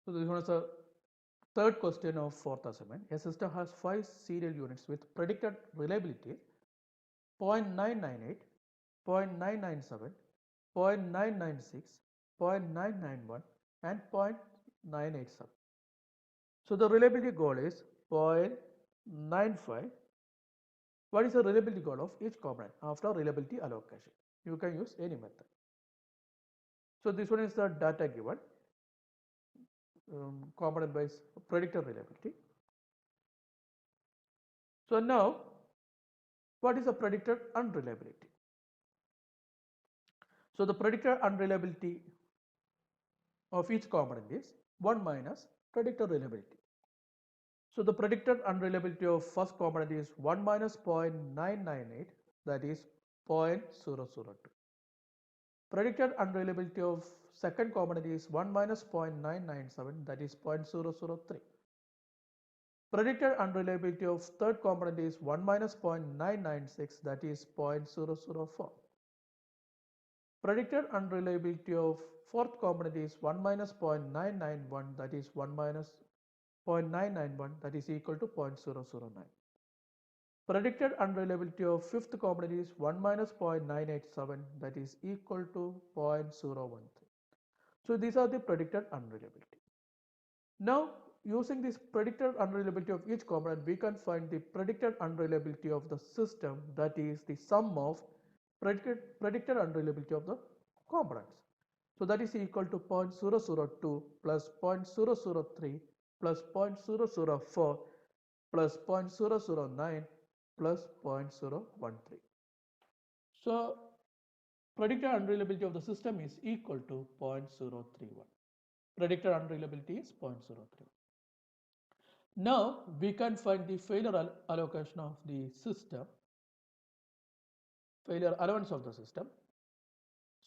So this one is a third question of fourth assignment. A system has 5 serial units with predicted reliability 0.998, 0.997, 0.996, 0.991 and 0.987. So the reliability goal is 0.95. What is the reliability goal of each component after reliability allocation? You can use any method. So this one is the data given, component wise predicted reliability. So now, what is the predicted unreliability? So the predicted unreliability of each component is 1 minus predicted reliability. So the predicted unreliability of first component is 1 minus 0.998, that is 0.002. Predicted unreliability of second component is 1 minus 0.997, that is 0.003. Predicted unreliability of third component is 1 minus 0.996, that is 0.004. Predicted unreliability of fourth component is 1 minus 0.991, that is 1 minus 0.991, that is equal to 0.009. Predicted unreliability of fifth component is 1 minus 0.987, that is equal to 0.013. So these are the predicted unreliability. Now, using this predicted unreliability of each component, we can find the predicted unreliability of the system, that is the sum of predicted unreliability of the components. So that is equal to 0.002 plus 0.003 plus 0.004 plus 0.009 plus 0.013. So predicted unreliability of the system is equal to 0.031. Predicted unreliability is 0.031. Now we can find the failure allocation of the system, failure allowance of the system.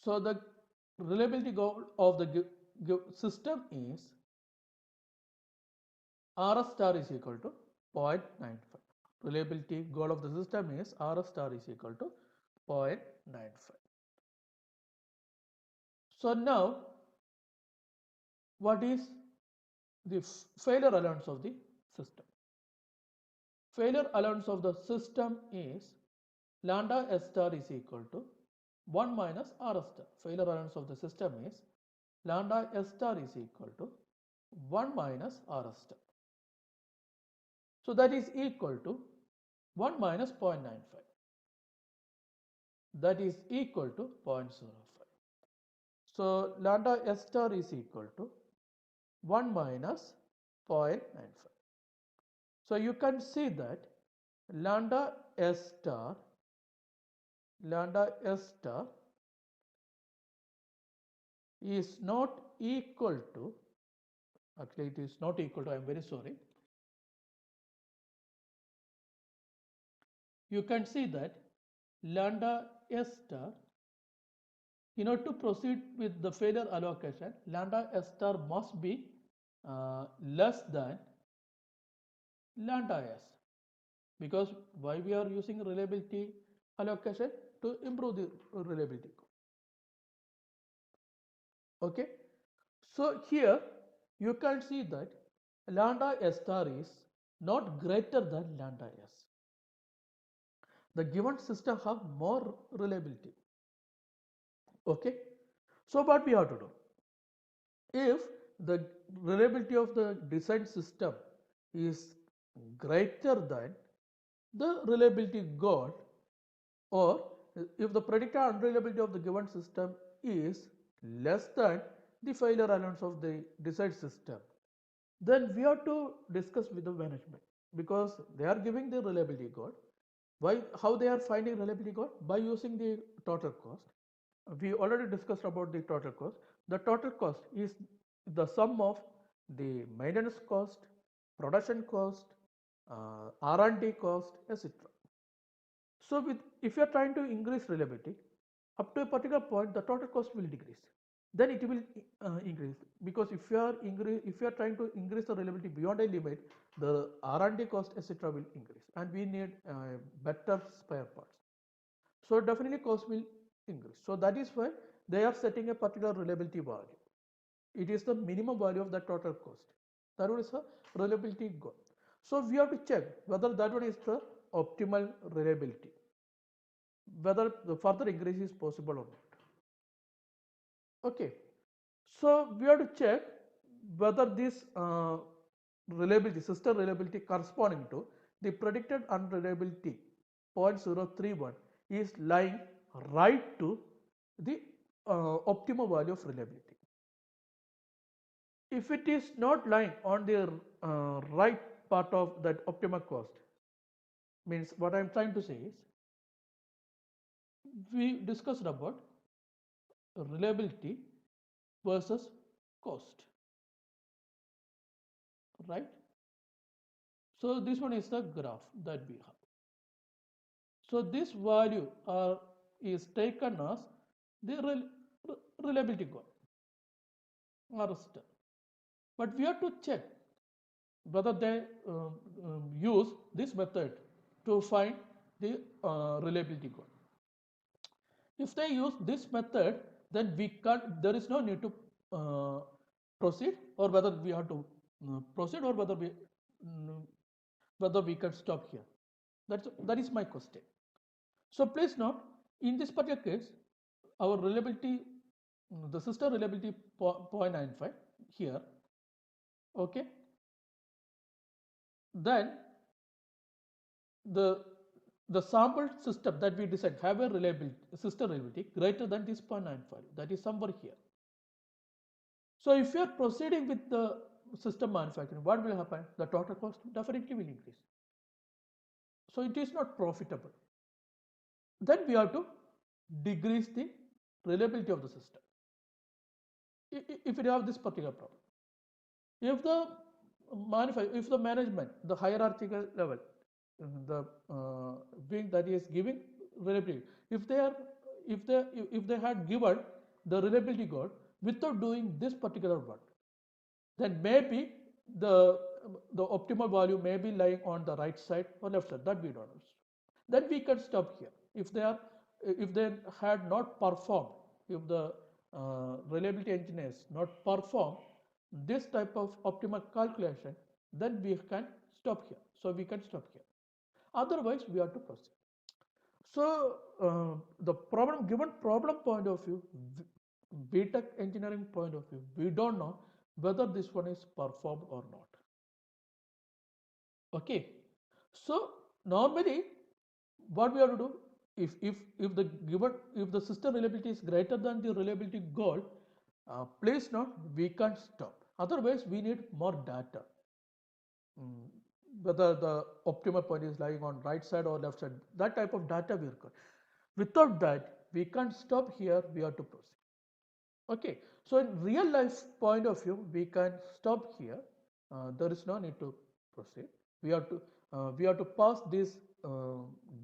So the reliability goal of the system is RS star is equal to 0.95. Reliability goal of the system is RS star is equal to 0.95. So now, what is the failure allowance of the system? Failure allowance of the system is lambda S star is equal to 1 minus RS star. Failure allowance of the system is lambda S star is equal to 1 minus RS star. So that is equal to 1 minus 0.95. That is equal to 0.05. So lambda S star is equal to 1 minus 0.95. So you can see that lambda S star is not equal to, actually it is not equal to, I am very sorry. You can see that lambda S star, in order to proceed with the failure allocation, lambda S star must be less than lambda S, because why we are using reliability allocation? To improve the reliability. Okay, so here you can see that lambda S star is not greater than lambda S. The given system have more reliability. Okay, so what we have to do? If the reliability of the design system is greater than the reliability goal, or if the predicted unreliability of the given system is less than the failure allowance of the design system, then we have to discuss with the management, because they are giving the reliability goal. Why? How they are finding reliability goal? By using the total cost. We already discussed about the total cost. The total cost is the sum of the maintenance cost, production cost, R&D cost, etc. So if you are trying to increase reliability, up to a particular point the total cost will decrease. Then it will increase, because if you are trying to increase the reliability beyond a limit, the R&D cost, etc. will increase, and we need better spare parts. So definitely cost will increase. So that is why they are setting a particular reliability value. It is the minimum value of the total cost. That one is a reliability goal. So we have to check whether that one is the optimal reliability, whether the further increase is possible or not. Okay, so we have to check whether this reliability, system reliability corresponding to the predicted unreliability 0.031 is lying right to the optimal value of reliability. If it is not lying on the right part of that optimal cost, means what I am trying to say is, we discussed about reliability versus cost, right? So this one is the graph that we have. So this value is taken as the reliability goal, RST. But we have to check whether they use this method to find the reliability goal. If they use this method, then we can't, there is no need to proceed, or whether we have to proceed, or whether we can stop here. That is my question. So please note, in this particular case, our reliability, the system reliability 0.95 here, okay, then the sample system that we decide have a reliability, system reliability greater than this 0.95, that is somewhere here. So if you are proceeding with the system manufacturing, what will happen? The total cost definitely will increase. So it is not profitable. Then we have to decrease the reliability of the system. If you have this particular problem, if the management, the hierarchical level, the wing that is giving reliability, if they had given the reliability goal without doing this particular work, then maybe the optimal value may be lying on the right side or left side. That we don't know. Then we can stop here. If they had not performed, if the reliability engineers not perform this type of optimal calculation, then we can stop here. So we can stop here. Otherwise, we have to proceed. So the problem, given problem point of view, BTech engineering point of view, we don't know whether this one is performed or not. Okay. So normally, what we have to do, if the system reliability is greater than the reliability goal, please note, we can't stop. Otherwise, we need more data. Whether the optimal point is lying on right side or left side, that type of data we require. Without that, we can't stop here. We have to proceed. Okay. So in real life point of view, we can stop here. There is no need to proceed. We have to pass this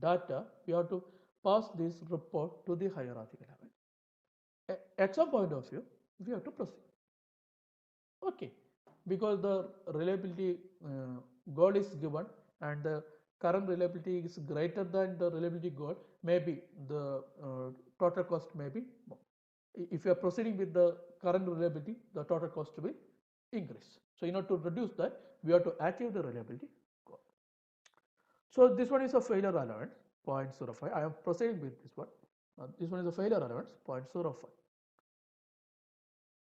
data. We have to pass this report to the hierarchical level. Exam point of view, we have to proceed. Okay, because the reliability goal is given and the current reliability is greater than the reliability goal, maybe the total cost may be more. If you are proceeding with the current reliability, the total cost will increase. So in order to reduce that, we have to achieve the reliability goal. So this one is a failure allowance 0.05. I am proceeding with this one. This one is a failure allowance 0.05.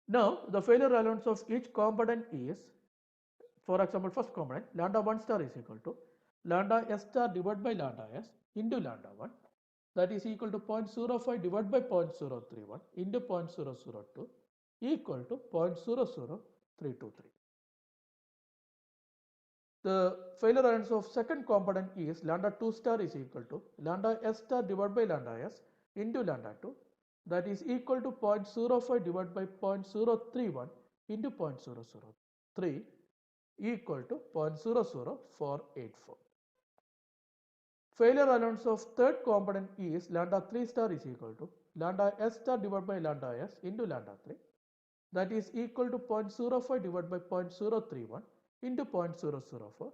Now the failure allowance of each component is, for example, first component lambda 1 star is equal to lambda s star divided by lambda s into lambda 1, that is equal to 0.05 divided by 0.031 into 0.002 equal to 0.00323. The failure allowance of second component is lambda 2 star is equal to lambda s star divided by lambda s into lambda 2, that is equal to 0.05 divided by 0.031 into 0.003 equal to 0.00484. Failure allowance of third component is lambda 3 star is equal to lambda s star divided by lambda s into lambda 3, that is equal to 0.05 divided by 0.031 into 0.004,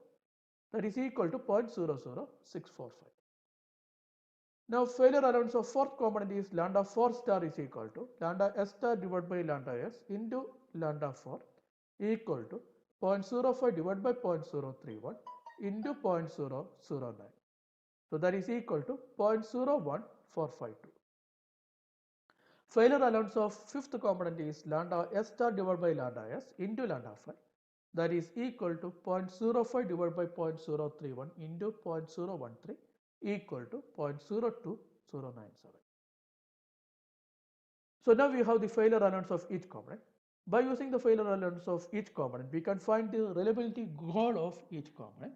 that is equal to 0.00645. Now failure allowance of fourth component is lambda 4 star is equal to lambda s star divided by lambda s into lambda 4 equal to 0.05 divided by 0.031 into 0.009. So that is equal to 0.01452. Failure allowance of fifth component is lambda s star divided by lambda s into lambda 5. That is equal to 0.05 divided by 0.031 into 0.013 equal to 0.02097. So now we have the failure allowance of each component. By using the failure allowance of each component, we can find the reliability goal of each component.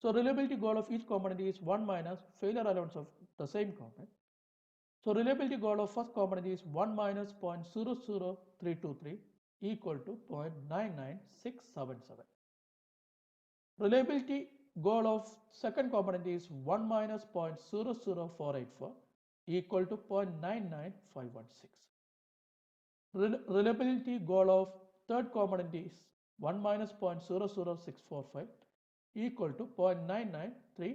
So reliability goal of each component is 1 minus failure allowance of the same component. So reliability goal of first component is 1 minus 0.00323 equal to 0.99677. Reliability goal of second component is 1 minus 0.00484 equal to 0.99516. Reliability goal of third component is 1 minus 0.00645 equal to 0.99355.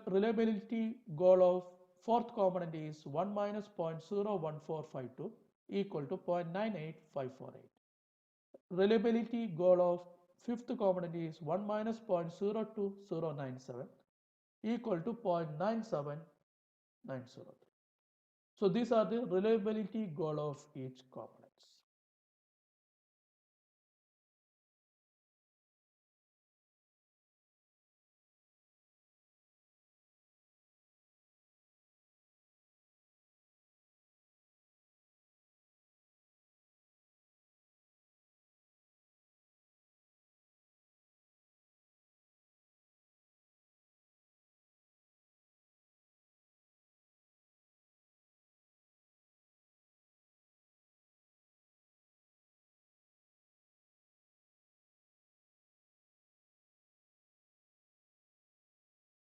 Reliability goal of fourth component is 1 minus 0.01452 equal to 0.98548. Reliability goal of fifth component is 1 minus 0.02097 equal to 0.97903. So these are the reliability goal of each component.